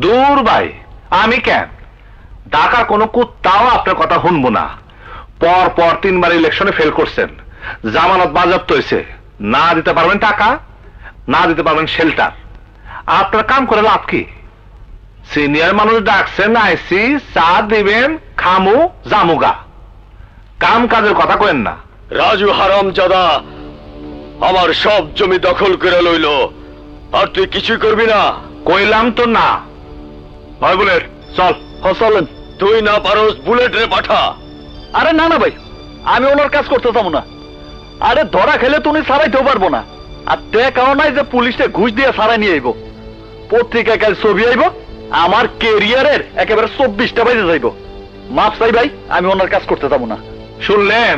দূর ভাই, আমি কেন ঢাকার কোন কুত্তাও আপনার কথা শুনবো না। পর পর 3 বার ইলেকশনে ফেল করছেন, জামানত বাজেয়াপ্ত হয়েছে, না দিতে পারবেন টাকা, না দিতে পারবেন শেল্টার। আপনার কাম করে লাভ কি? সিনিয়র মানুষ ডাকছেন, আইসি, চা দিবেন, খামু, জামুগা। কাম কাজের কথা কেন না? রাজু হারামজাদা আমার সব জমি দখল করে লইল, আর তুই কিছুই করবি না? কইলাম তো না। ভাই বুলেট চল। চলেন। তুই না পারোস বুলেট রে পাঠা। আরে না না ভাই, আমি ওনার কাজ করতে চাবো না। আরে ধরা খেলে তুমি ছাড়াইতেও পারবো না। আর দেখাও নাই যে পুলিশে ঘুষ দিয়ে ছাড়াই নিয়ে আইব, পত্রিকায় কাল ছবি আইব, আমার কেরিয়ারের একেবারে 24টা বাজে যাইব। মাফ চাই ভাই, আমি ওনার কাজ করতে যাবো না। শুনলেন?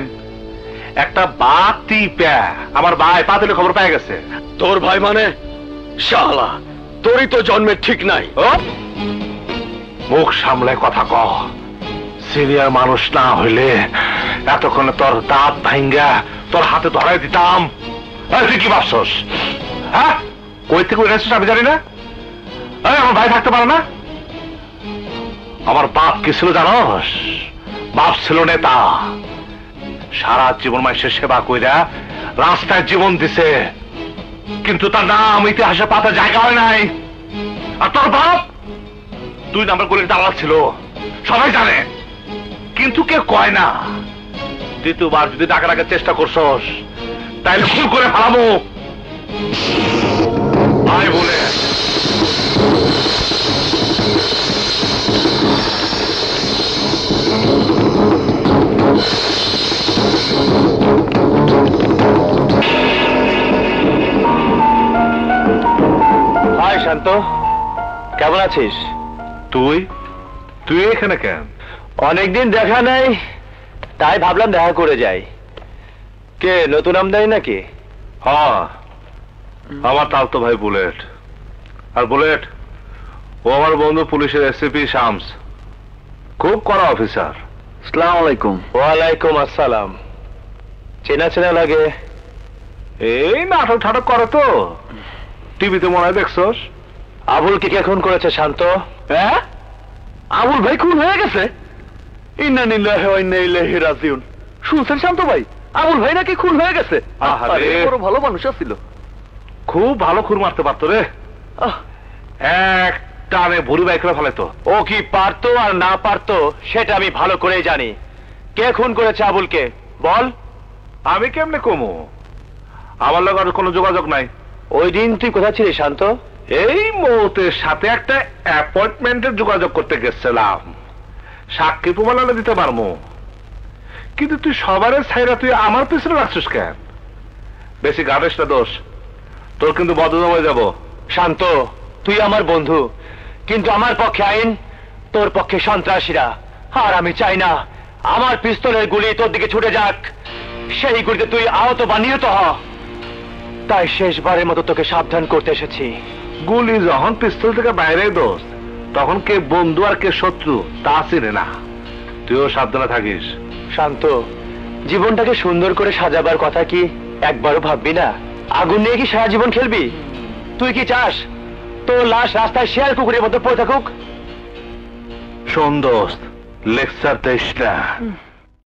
একটা বাতি প্যা আমার ভাই পাতিলে খবর পেয়ে গেছে। তোর ভাই মানে? শালা, তোরই তো জন্মের ঠিক নাই। ও মুখ সামলায় কথা ক। সিনিয়র মানুষ না হইলে এতক্ষণে তোর দাঁত ভাঙ্গা তোর হাতে ধরাই দিতাম। তুই কি ভাবছস? হ্যাঁ, কই থেকে উঠেছিস আমি জানি না? আমার ভাই থাকতে পারে না? আমার বাপ কি ছিল জানোস? বাপ ছিল নেতা, সারা জীবন মানুষের সেবা কইরা রাস্তায় জীবন দিছে, কিন্তু তার নাম ইতিহাসে পাতা জায়গা হয় নাই। আর তোর বাপ 2 নম্বর গলির দালাল ছিল, সবাই জানে, কিন্তু কে কয় না। দ্বিতীয়বার যদি টাকা রাখার চেষ্টা করছস তাইলে খুন করে ফেলাবো। ভাই বলে হাই শান্ত, কেমন আছিস? তুই তুই এখানে কেন? অনেকদিন দেখা নাই, তাই ভাবলাম দেখা করে যাই। কে নতুন আমদানি নাকি? হ্যাঁ, আমার তালতো ভাই বুলেট। আর বুলেট ও আমার বন্ধু পুলিশের এসিপি শামস, খুব কড়া অফিসার। আসসালামু আলাইকুম। ওয়ালাইকুম আসসালাম। চেনা চেনা লাগে। এই নাটক ঠাটক করে তো, টিভিতে মনে হয় দেখছস। আবুল কি খুন করেছে শান্ত? হ্যাঁ, আবুল ভাই খুন হয়ে গেছে? ইন্না লিল্লাহি ওয়া ইন্না ইলাইহি রাজিউন। শুনছেন শান্ত ভাই, আবুল ভাই নাকি খুন হয়ে গেছে? আরে বড় ভালো মানুষ ছিল, খুব ভালো খুর মারতে পারতো রে। এক টানে ভুরি বাই করে ফেলাইতো। ও কি পারতো আর না পারতো সেটা আমি ভালো করেই জানি। কে খুন করেছে আবুলকে বল। আমি কেমনে কমু? আমার লগে আর কোনো যোগাযোগ নাই। ওই দিন তুই কোথায় ছিলি শান্ত? এই মুহূর্তের সাথে একটা অ্যাপয়েন্টমেন্টের যোগাযোগ করতে গেছিলাম, সাক্ষী প্রমাণ দিতে পারবো। কিন্তু তুই সবারে ছাইরা তুই আমার পিছনে রাখছিস কেন? বেশি গাড়িস না দোষ, তোর কিন্তু বদনাম হয়ে যাব। শান্ত, তুই আমার বন্ধু, কিন্তু আমার পক্ষে আইন, তোর পক্ষে সন্ত্রাসীরা। আর আমি চাই না আমার পিস্তলের গুলি তোর দিকে ছুটে যাক, সেই গুলিতে তুই আহত বা নিহত হ। তাই শেষবারের মতো তোকে সাবধান করতে এসেছি। গুলি যখন পিস্তল থেকে বাইরে দোষ, তখন কে বন্ধু আর কে শত্রু তা চিনে না। তুইও সাবধানে থাকিস। শান্ত, জীবনটাকে সুন্দর করে সাজাবার কথা কি একবারও ভাববি না? আগুন নিয়ে কি সারা জীবন খেলবি? তুই কি চাস তোর লাশ রাস্তায় শেয়াল কুকুরের মতো পড়ে থাকুক? শোন দোস্ত, লেকচার দিস না।